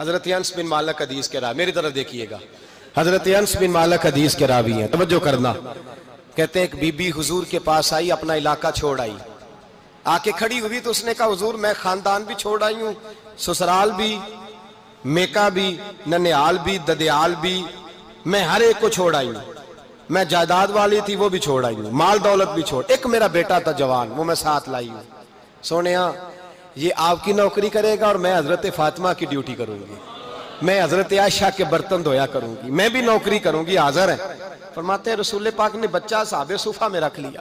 حضرت انس بن مالک حدیث کے راوی، میری طرف دیکھیے گا، حضرت انس بن مالک حدیث کے راوی ہیں، توجہ کرنا۔ کہتے ہیں ایک بی بی حضور کے پاس آئی، اپنا علاقہ چھوڑ آئی، آ کے کھڑی ہوئی تو اس نے کہا حضور میں خاندان بھی چھوڑ آئی ہوں، سسرال بھی، میکا بھی، ننیال بھی، ددیال بھی، میں ہر ایک کو چھوڑ آئی ہوں، میں جائیداد والی تھی وہ بھی چھوڑ آئی ہوں، مال دولت بھی چھوڑ، ایک میرا بیٹا تھا جوان وہ میں ساتھ لائی ہوں۔ سونیا یہ آپ کی نوکری کرے گا اور میں حضرت فاطمہ کی ڈیوٹی کروں گی، میں حضرت عائشہ کے برتن دھویا کروں گی، میں بھی نوکری کروں گی، حاضر ہے۔ فرماتے ہیں رسول پاک نے بچہ اصحاب صفہ میں رکھ لیا،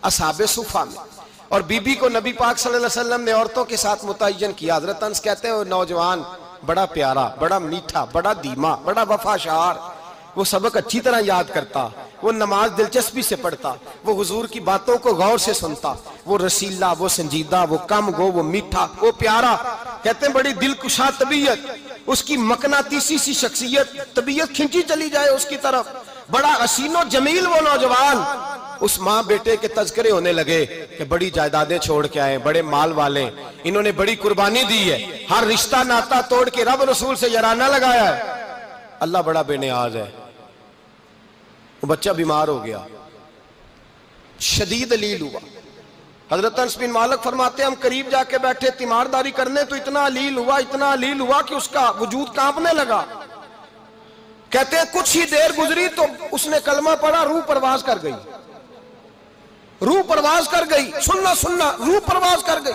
اصحاب صفہ میں، اور بی بی کو نبی پاک صلی اللہ علیہ وسلم نے عورتوں کے ساتھ متعین کیا۔ حضرت انس کہتے ہیں وہ نوجوان بڑا پیارا، بڑا میٹھا، بڑا دھیما، بڑا وفاشار، وہ سبق اچھی طرح یاد کرتا، وہ نماز دلچسپی سے پڑھتا، وہ حضور کی باتوں کو غور سے سنتا، وہ رسیلا، وہ سنجیدہ، وہ کم گو، وہ میٹھا، وہ پیارا۔ کہتے ہیں بڑی دلکشا طبیعت، اس کی مقناطیسی سی شخصیت، طبیعت کھنچی چلی جائے اس کی طرف، بڑا حسین و جمیل وہ نوجوان۔ اس ماں بیٹے کے تذکرے ہونے لگے کہ بڑی جائیدادیں چھوڑ کے آئے، بڑے مال والے، انہوں نے بڑی قربانی دی ہے، ہر رشتہ ناتا توڑ کے رب رسول سے یارانہ لگایا ہے، اللہ بڑا بے نیاز ہے۔ وہ بچہ بیمار ہو گیا، شدید علیل ہوا۔ حضرت انس بن مالک فرماتے ہیں ہم قریب جا کے بیٹھے تیمارداری کرنے تو اتنا علیل ہوا کہ اس کا وجود کانپنے لگا۔ کہتے ہیں کچھ ہی دیر گزری تو اس نے کلمہ پڑھا، روح پرواز کر گئی، روح پرواز کر گئی، سننا روح پرواز کر گئی۔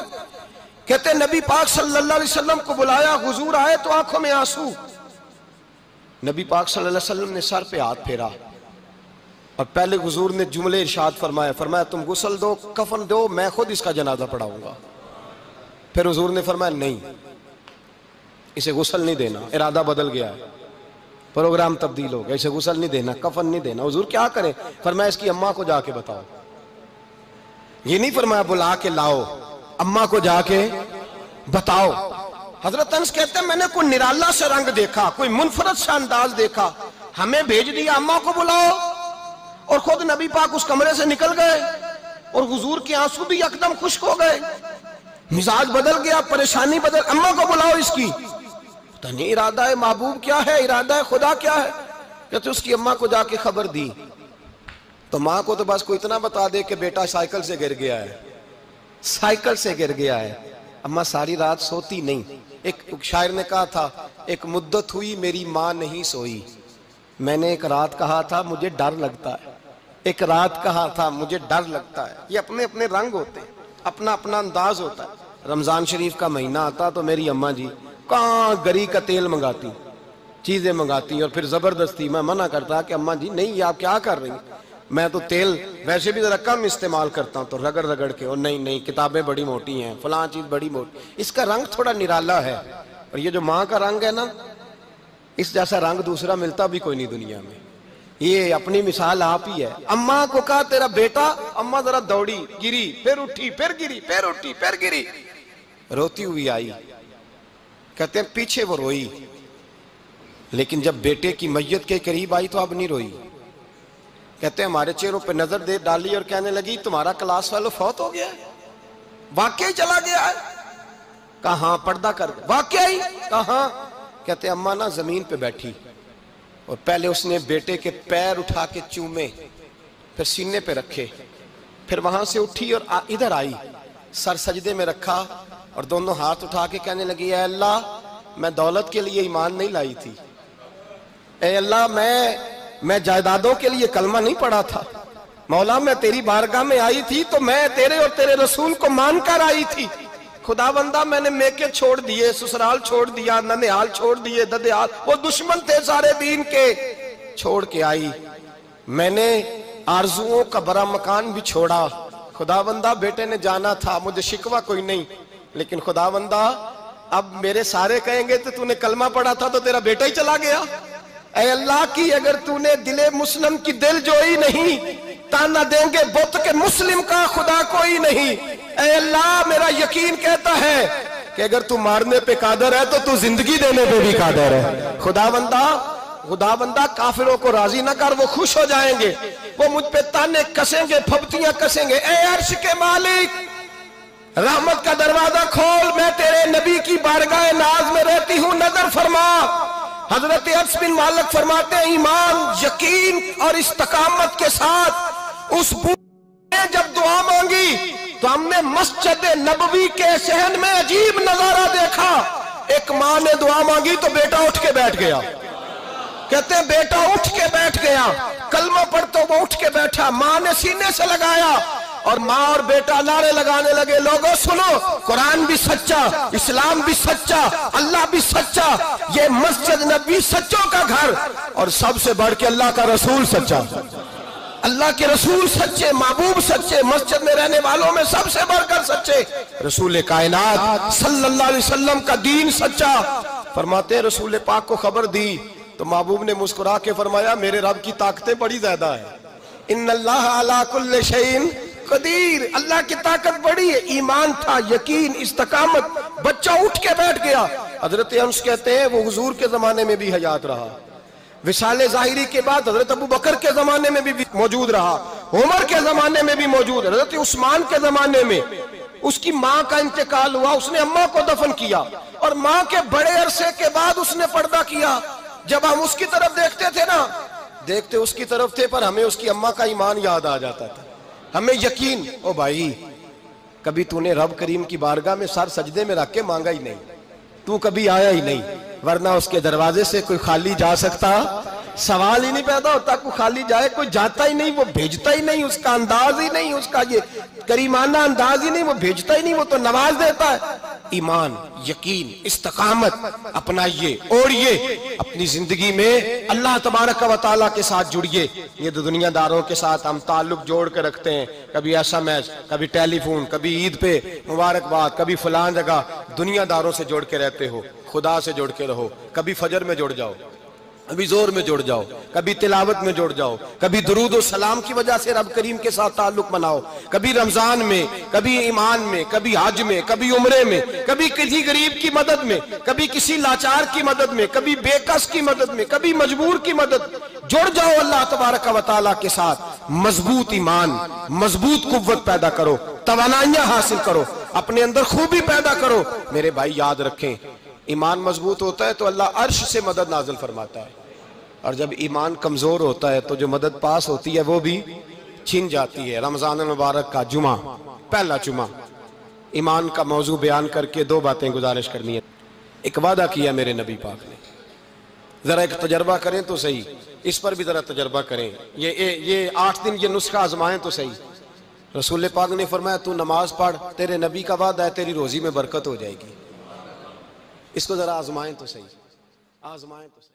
کہتے ہیں نبی پاک صلی اللہ علیہ وسلم کو بلایا، حضور آئے تو آنکھوں میں آنسو۔ نبی پاک صلی اللہ علیہ وسلم نے سر پہ ہاتھ پھیرا اور پہلے حضور نے جملے ارشاد فرمایا تم غسل دو، کفن دو، میں خود اس کا جنازہ پڑھاؤں گا۔ پھر حضور نے فرمایا نہیں، اسے غسل نہیں دینا، ارادہ بدل گیا ہے، پروگرام تبدیل ہو گیا، اسے غسل نہیں دینا، کفن نہیں دینا۔ حضور کیا کریں؟ فرمایا اس کی اماں کو جا کے بتاؤ، یہ نہیں فرمایا بلا کے لاؤ، اماں کو جا کے بتاؤ۔ حضرت انس کہتے ہیں میں نے کوئی نرالا سے رنگ دیکھا، کوئی منفرد سا انداز دیکھا، ہمیں بھیج دیا اماں کو بلاؤ، اور خود نبی پاک اس کمرے سے نکل گئے اور حضور کے آنسو بھی یکدم خشک ہو گئے، مزاج بدل گیا، پریشانی بدل، اماں کو بلاؤ اس کی۔ پتہ نہیں ارادہ ہے محبوب کیا ہے، ارادہ ہے خدا کیا ہے۔ کہتے اس کی اماں کو جا کے خبر دی تو ماں کو تو بس کوئی اتنا بتا دے کہ بیٹا سائیکل سے گر گیا ہے، سائیکل سے گر گیا ہے۔ اماں ساری رات سوتی نہیں۔ ایک شاعر نے کہا تھا ایک مدت ہوئی میری ماں نہیں سوئی، میں نے ایک رات کہا تھا مجھے ڈر لگتا ہے، ایک رات کہا تھا مجھے ڈر لگتا ہے۔ یہ اپنے اپنے رنگ ہوتے ہیں، اپنا اپنا انداز ہوتا ہے۔ رمضان شریف کا مہینہ آتا تو میری اماں جی کہاں گری کا تیل منگاتی، چیزیں منگاتی، اور پھر زبردستی میں منع کرتا کہ اماں جی نہیں، یہ آپ کیا کر رہی ہیں، میں تو تیل ویسے بھی ذرا کم استعمال کرتا ہوں، تو رگڑ رگڑ کے، اور نہیں کتابیں بڑی موٹی ہیں، فلاں چیز بڑی موٹی، اس کا رنگ تھوڑا نرالا ہے۔ اور یہ جو ماں کا رنگ ہے نا، اس جیسا رنگ دوسرا ملتا بھی کوئی نہیں دنیا میں۔ یہ اپنی مثال آپ ہی ہے۔ اماں کو کہا تیرا بیٹا، اماں ذرا دوڑی، گری، پھر اٹھی، پھر گری، پھر اٹھی، پھر گری، روتی ہوئی آئی۔ کہتے ہیں پیچھے وہ روئی، لیکن جب بیٹے کی میت کے قریب آئی تو اب نہیں روئی۔ کہتے ہیں ہمارے چہروں پہ نظر دے ڈالی اور کہنے لگی تمہارا کلاس فیلو فوت ہو گیا ہے، واقعی چلا گیا ہے؟ کہاں پردہ کر گیا، واقعی کہاں؟ کہتے ہیں اماں نا زمین پہ بیٹھی اور پہلے اس نے بیٹے کے پیر اٹھا کے چومے، پھر سینے پہ رکھے، پھر وہاں سے اٹھی اور ادھر آئی، سر سجدے میں رکھا اور دونوں ہاتھ اٹھا کے کہنے لگی اے اللہ میں دولت کے لیے ایمان نہیں لائی تھی، اے اللہ میں جائیدادوں کے لیے کلمہ نہیں پڑھا تھا، مولا میں تیری بارگاہ میں آئی تھی تو میں تیرے اور تیرے رسول کو مان کر آئی تھی، خدا بندہ میں نے میکے چھوڑ دیے، سسرال چھوڑ دیا، ننیال چھوڑ دیے، ددیال، وہ دشمن تھے سارے دین کے، چھوڑ کے آئی، میں نے آرزوؤں کا بڑا مکان بھی چھوڑا، خدا بندہ بیٹے نے جانا تھا، مجھے شکوہ کوئی نہیں، لیکن خدا بندہ اب میرے سارے کہیں گے تو نے کلمہ پڑھا تھا تو تیرا بیٹا ہی چلا گیا، اے اللہ کی اگر نے دل مسلم کی دل جوئی نہیں، تانا دیں گے بت کے مسلم کا خدا کوئی نہیں، اے اللہ میرا یقین کہتا ہے کہ اگر تو مارنے پہ قادر ہے تو زندگی دینے پہ بھی قادر ہے، خدا بندہ کافروں کو راضی نہ کر، وہ خوش ہو جائیں گے، وہ مجھ پہ تانے کسیں گے، پھپتیاں کسیں گے، اے عرش کے مالک رحمت کا دروازہ کھول، میں تیرے نبی کی بارگاہ ناز میں رہتی ہوں، نظر فرما۔ حضرت انس بن مالک فرماتے ہیں ایمان، یقین اور استقامت کے ساتھ اس بوڑھے نے جب دعا مانگی تو ہم نے مسجد نبوی کے صحن میں عجیب نظارہ دیکھا۔ ایک ماں نے دعا مانگی تو بیٹا اٹھ کے بیٹھ گیا، کہتے ہیں بیٹا اٹھ کے بیٹھ گیا، کلمہ پڑھ تو وہ اٹھ کے بیٹھا، ماں نے سینے سے لگایا اور ماں اور بیٹا نعرے لگانے لگے، لوگوں سنو، قرآن بھی سچا، اسلام بھی سچا، اللہ بھی سچا، یہ مسجد نبوی سچوں کا گھر، اور سب سے بڑھ کے اللہ کا رسول سچا، اللہ کے رسول سچے، محبوب سچے، مسجد میں رہنے والوں میں سب سے بڑھ کر سچے، رسول کائنات صلی اللہ علیہ وسلم کا دین سچا۔ فرماتے ہیں رسول پاک کو خبر دی تو محبوب نے مسکرا کے فرمایا میرے رب کی طاقتیں بڑی زیادہ ہیں، ان اللہ علی کل شیء قدیر، اللہ کی طاقت بڑی ہے۔ ایمان تھا، یقین، استقامت، بچہ اٹھ کے بیٹھ گیا۔ حضرت انس کہتے ہیں وہ حضور کے زمانے میں بھی حیات رہا، وصال ظاہری کے بعد حضرت ابو بکر کے زمانے میں بھی موجود رہا، عمر کے زمانے میں بھی موجود، حضرت عثمان کے زمانے میں اس کی ماں کا انتقال ہوا، اس نے اماں کو دفن کیا اور ماں کے بڑے عرصے کے بعد اس نے پردہ کیا۔ جب ہم اس کی طرف دیکھتے تھے نا، دیکھتے اس کی طرف تھے پر ہمیں اس کی اماں کا ایمان یاد آ جاتا تھا، ہمیں یقین، او بھائی کبھی تو نے رب کریم کی بارگاہ میں سر سجدے میں رکھ کے مانگا ہی نہیں، تو کبھی آیا ہی نہیں، ورنہ اس کے دروازے سے کوئی خالی جا سکتا، سوال ہی نہیں پیدا ہوتا کوئی خالی جائے، کوئی جاتا ہی نہیں، وہ بھیجتا ہی نہیں، اس کا انداز ہی نہیں، اس کا یہ کریمانہ انداز ہی نہیں، وہ بھیجتا ہی نہیں، وہ تو نواز دیتا ہے۔ ایمان، یقین، استقامت اپنائیے، اوڑھیے اپنی زندگی میں، اللہ تبارک و تعالیٰ کے ساتھ جڑیے۔ یہ دنیا داروں کے ساتھ ہم تعلق جوڑ کے رکھتے ہیں، کبھی SMS، کبھی ٹیلی فون، کبھی عید پہ مبارکباد، کبھی فلاں جگہ، دنیا داروں سے جوڑ کے رہتے ہو، خدا سے جوڑ کے رہو، کبھی فجر میں جڑ جاؤ، کبھی زور میں جڑ جاؤ، کبھی تلاوت میں جڑ جاؤ، کبھی درود و سلام کی وجہ سے رب کریم کے ساتھ تعلق بناؤ، کبھی رمضان میں، کبھی ایمان میں، کبھی حج میں، کبھی عمرے میں، کبھی کسی غریب کی مدد میں، کبھی کسی لاچار کی مدد میں، کبھی بے کس کی مدد میں، کبھی مجبور کی مدد، جڑ جاؤ اللہ تبارک و تعالیٰ کے ساتھ، مضبوط ایمان، مضبوط قوت پیدا کرو، توانائیاں حاصل کرو، اپنے اندر خوبی پیدا کرو۔ میرے بھائی یاد رکھیں، ایمان مضبوط ہوتا ہے تو اللہ عرش سے مدد نازل فرماتا ہے، اور جب ایمان کمزور ہوتا ہے تو جو مدد پاس ہوتی ہے وہ بھی چھن جاتی ہے۔ رمضان المبارک کا جمعہ، پہلا جمعہ، ایمان کا موضوع بیان کر کے دو باتیں گزارش کرنی ہے۔ ایک وعدہ کیا میرے نبی پاک نے، ذرا ایک تجربہ کریں تو صحیح، اس پر بھی ذرا تجربہ کریں، یہ 8 دن یہ نسخہ آزمائیں تو صحیح۔ رسول پاک نے فرمایا تو نماز پڑھ، تیرے نبی کا وعدہ ہے تیری روزی میں برکت ہو جائے گی، اس کو ذرا آزمائیں تو صحیح، آزمائیں تو صحیح۔